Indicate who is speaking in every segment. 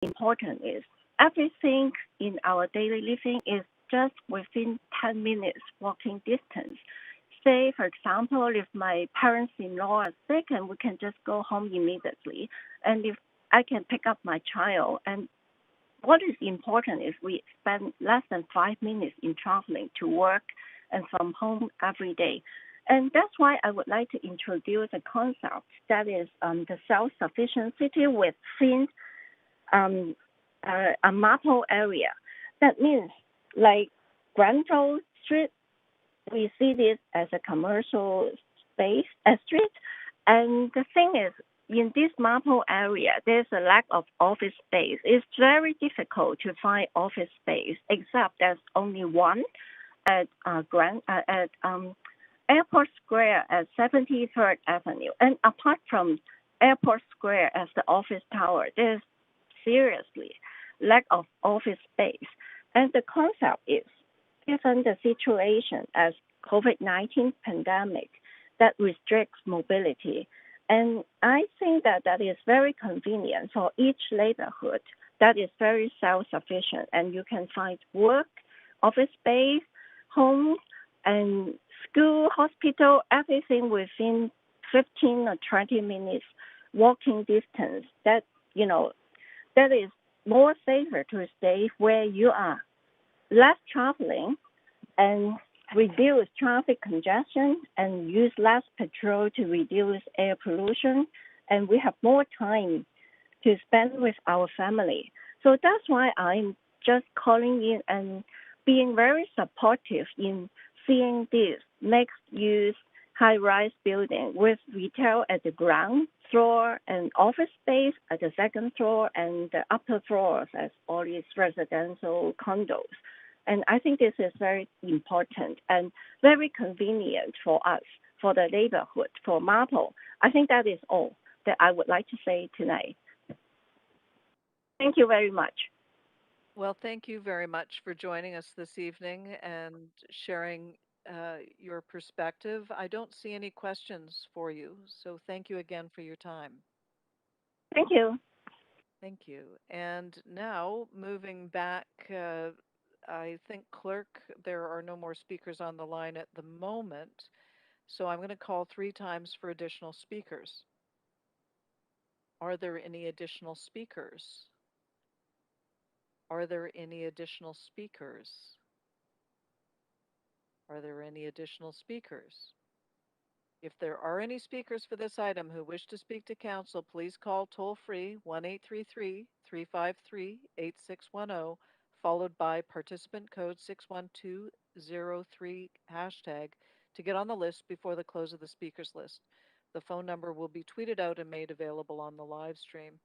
Speaker 1: important is everything in our daily living is just within 10 minutes walking distance. Say, for example, if my parents-in-law are sick and we can just go home immediately, and if I can pick up my child, and what is important is we spend less than 5 minutes in traveling to work and from home every day. And that's why I would like to introduce a concept that is the self-sufficient city within um, a Mapo area. That means like Granville Street, we see this as a commercial space, a street. And the thing is, in this Mapo area, there's a lack of office space. It's very difficult to find office space, except there's only one at Airport Square at 73rd Avenue. And apart from Airport Square as the office tower, there's seriously lack of office space. And the concept is, given the situation as COVID-19 pandemic that restricts mobility, and I think that that is very convenient for each neighborhood that is very self-sufficient, and you can find work, office space, homes, and school, hospital, everything within 15 or 20 minutes walking distance. That, that is more safer to stay where you are. Less traveling and reduce traffic congestion and use less petrol to reduce air pollution. And we have more time to spend with our family. So that's why I'm just calling in and being very supportive in seeing this mixed-use high-rise building with retail at the ground floor and office space at the second floor and the upper floors as all these residential condos. And I think this is very important and very convenient for us, for the neighborhood, for Mapo. I think that is all that I would like to say tonight. Thank you very much.
Speaker 2: Well, thank you very much for joining us this evening and sharing your perspective. I don't see any questions for you, so thank you again for your time.
Speaker 1: Thank you.
Speaker 2: Thank you. And now moving back, I think, Clerk, there are no more speakers on the line at the moment, so I'm going to call 3 times for additional speakers. Are there any additional speakers? Are there any additional speakers? Are there any additional speakers? If there are any speakers for this item who wish to speak to council, please call toll-free 1-833-353-8610, followed by participant code 61203 hashtag to get on the list before the close of the speakers list. The phone number will be tweeted out and made available on the live stream.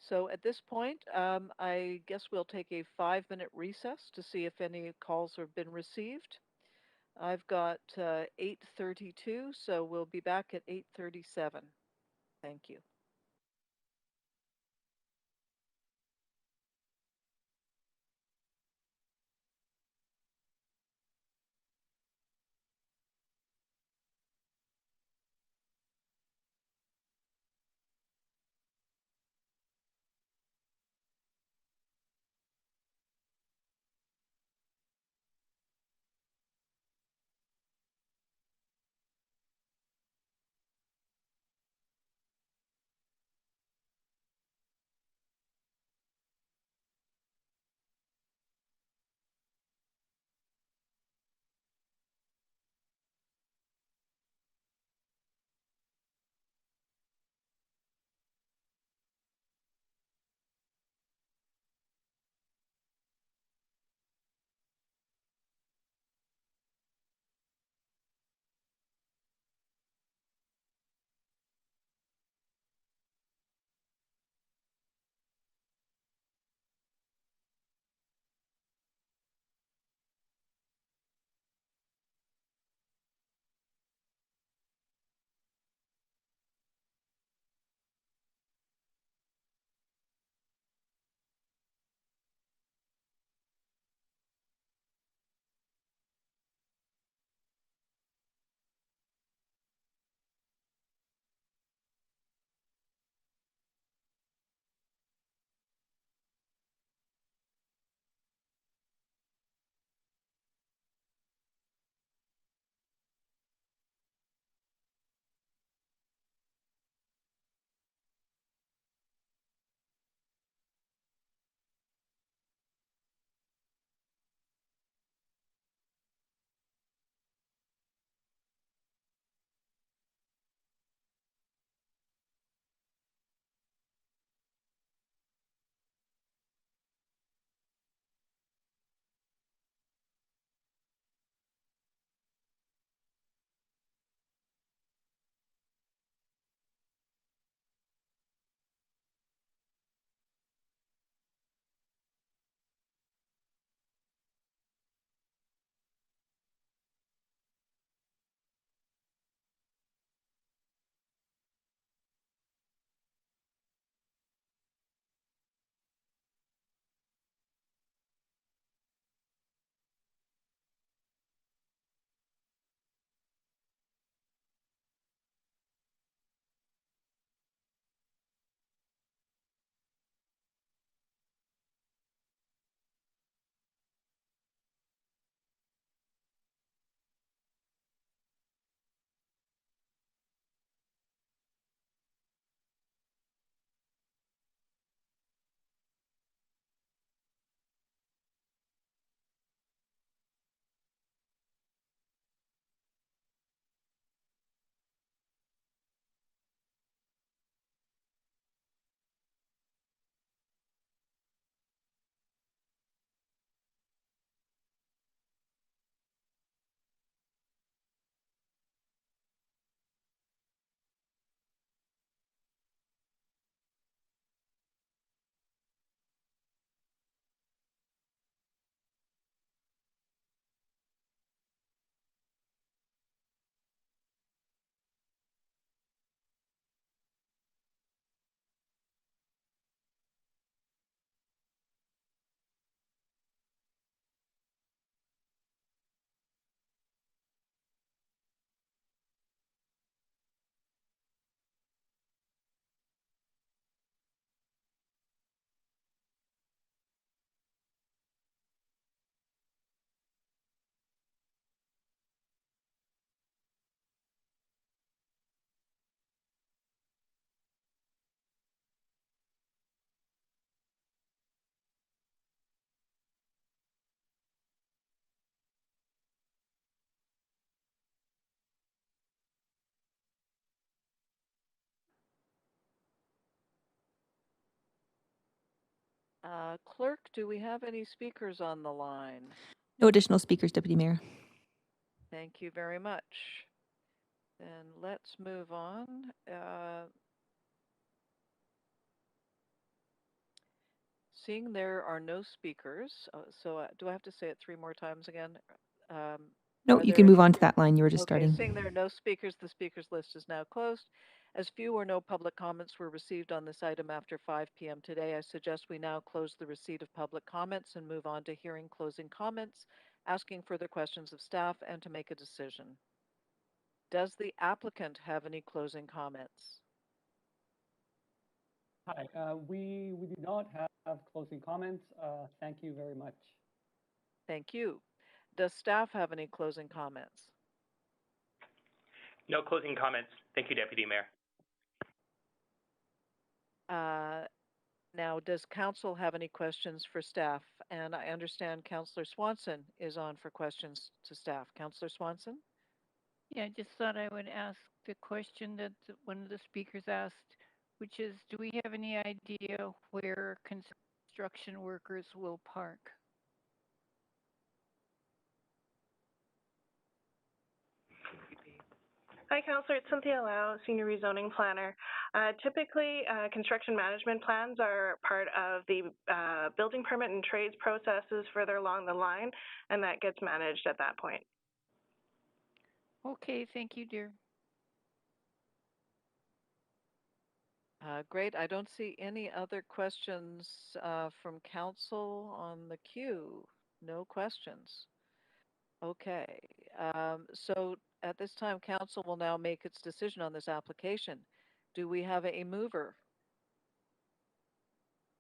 Speaker 2: So at this point, I guess we'll take a 5-minute recess to see if any calls have been received. I've got 8:32, so we'll be back at 8:37. Thank you. Clerk, do we have any speakers on the line?
Speaker 3: No additional speakers, Deputy Mayor.
Speaker 2: Thank you very much. Then let's move on. Seeing there are no speakers, do I have to say it 3 more times again?
Speaker 3: No, you can move on to that line you were just starting.
Speaker 2: Seeing there are no speakers, the speakers list is now closed. As few or no public comments were received on this item after 5 p.m. today, I suggest we now close the receipt of public comments and move on to hearing closing comments, asking further questions of staff, and to make a decision. Does the applicant have any closing comments?
Speaker 4: Hi, we do not have closing comments. Thank you very much.
Speaker 2: Thank you. Does staff have any closing comments?
Speaker 5: No closing comments. Thank you, Deputy Mayor.
Speaker 2: Now, does council have any questions for staff? And I understand Councillor Swanson is on for questions to staff. Councillor Swanson?
Speaker 6: Yeah, I just thought I would ask the question that one of the speakers asked, which is, do we have any idea where construction workers will park?
Speaker 7: Hi, Councillor. It's Cynthia Lau, Senior Rezoning Planner. Typically, construction management plans are part of the building permit and trades processes further along the line, and that gets managed at that point.
Speaker 6: Okay, thank you, dear.
Speaker 2: Great. I don't see any other questions from council on the queue. No questions. Okay. So at this time, council will now make its decision on this application. Do we have a mover?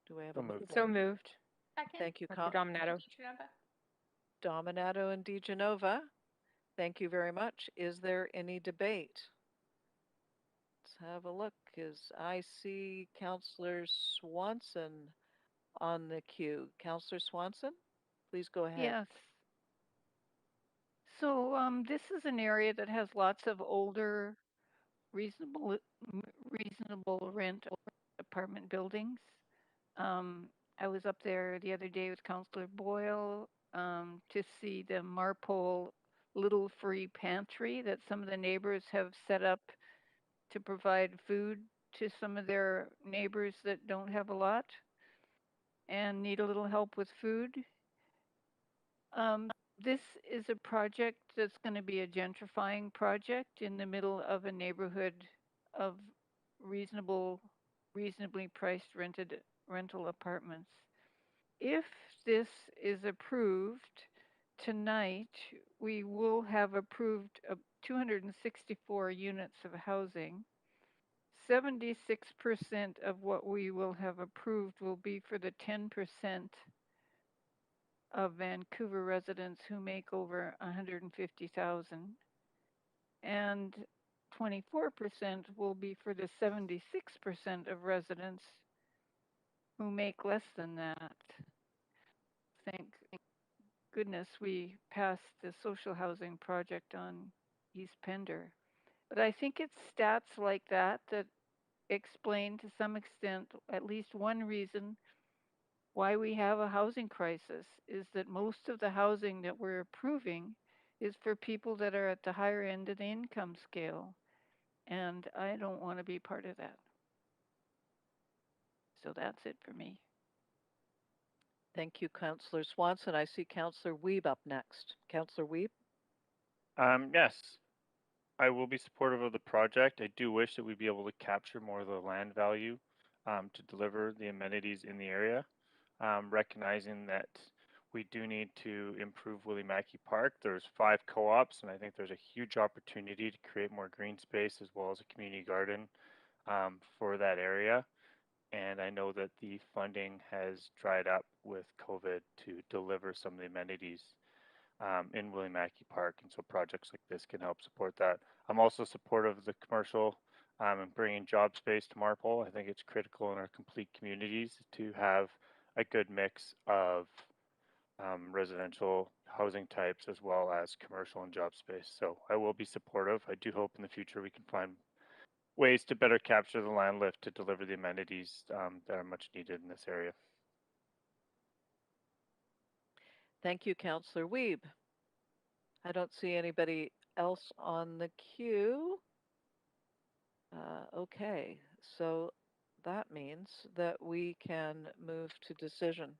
Speaker 2: Do we have a mover?
Speaker 8: So moved.
Speaker 9: Second.
Speaker 2: Thank you,
Speaker 8: Dominato.
Speaker 2: Dominato and DeGenova. Thank you very much. Is there any debate? Let's have a look. I see Councillor Swanson on the queue. Councillor Swanson, please go ahead.
Speaker 6: Yes. So this is an area that has lots of older, reasonable rent apartment buildings. I was up there the other day with Councillor Boyle to see the Marpole Little Free Pantry that some of the neighbors have set up to provide food to some of their neighbors that don't have a lot and need a little help with food. This is a project that's going to be a gentrifying project in the middle of a neighborhood of reasonably priced rental apartments. If this is approved tonight, we will have approved 264 units of housing. 76% of what we will have approved will be for the 10% of Vancouver residents who make over 150,000, and 24% will be for the 76% of residents who make less than that. Thank goodness we passed the social housing project on East Pender. But I think it's stats like that that explain to some extent at least one reason why we have a housing crisis is that most of the housing that we're approving is for people that are at the higher end of the income scale. And I don't want to be part of that. So that's it for me.
Speaker 2: Thank you, Councillor Swanson. I see Councillor Wiebe up next. Councillor Wiebe?
Speaker 8: Yes, I will be supportive of the project. I do wish that we'd be able to capture more of the land value to deliver the amenities in the area, recognizing that we do need to improve Willie Mackey Park. There's 5 co-ops, and I think there's a huge opportunity to create more green space as well as a community garden for that area. And I know that the funding has dried up with COVID to deliver some of the amenities in Willie Mackey Park, and so projects like this can help support that. I'm also supportive of the commercial and bringing job space to Marpole. I think it's critical in our complete communities to have a good mix of residential housing types as well as commercial and job space. So I will be supportive. I do hope in the future we can find ways to better capture the land lift to deliver the amenities that are much needed in this area.
Speaker 2: Thank you, Councillor Wiebe. I don't see anybody else on the queue. Okay, so that means that we can move to decision.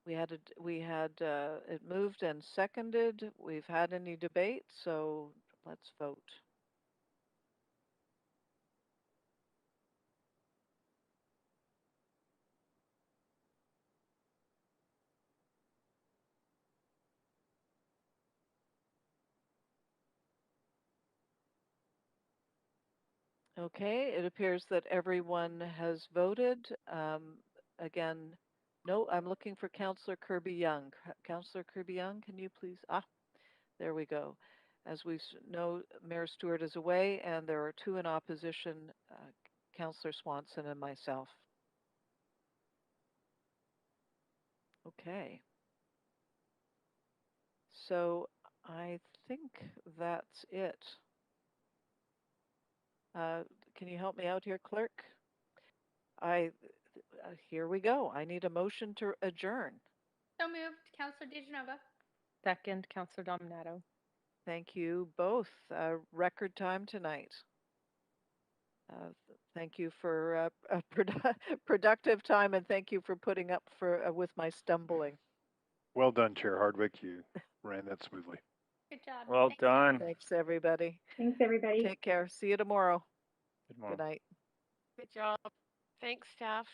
Speaker 2: We had it moved and seconded. We've had any debate, so let's vote. Okay, it appears that everyone has voted. Again, no, I'm looking for Councillor Kirby-Young. Councillor Kirby-Young, can you please? There we go. As we know, Mayor Stewart is away, and there are 2 in opposition, Councillor Swanson and myself. Okay. So I think that's it. Can you help me out here, Clerk? Here we go. I need a motion to adjourn.
Speaker 9: So moved. Councillor DeGenova.
Speaker 10: Second, Councillor Dominato.
Speaker 2: Thank you both. Record time tonight. Thank you for a productive time, and thank you for putting up with my stumbling.
Speaker 11: Well done, Chair Hardwick. You ran that smoothly.
Speaker 9: Good job.
Speaker 8: Well done.
Speaker 2: Thanks, everybody.
Speaker 1: Thanks, everybody.
Speaker 2: Take care. See you tomorrow.
Speaker 8: Good morning.
Speaker 2: Good night.
Speaker 10: Good job. Thanks, staff.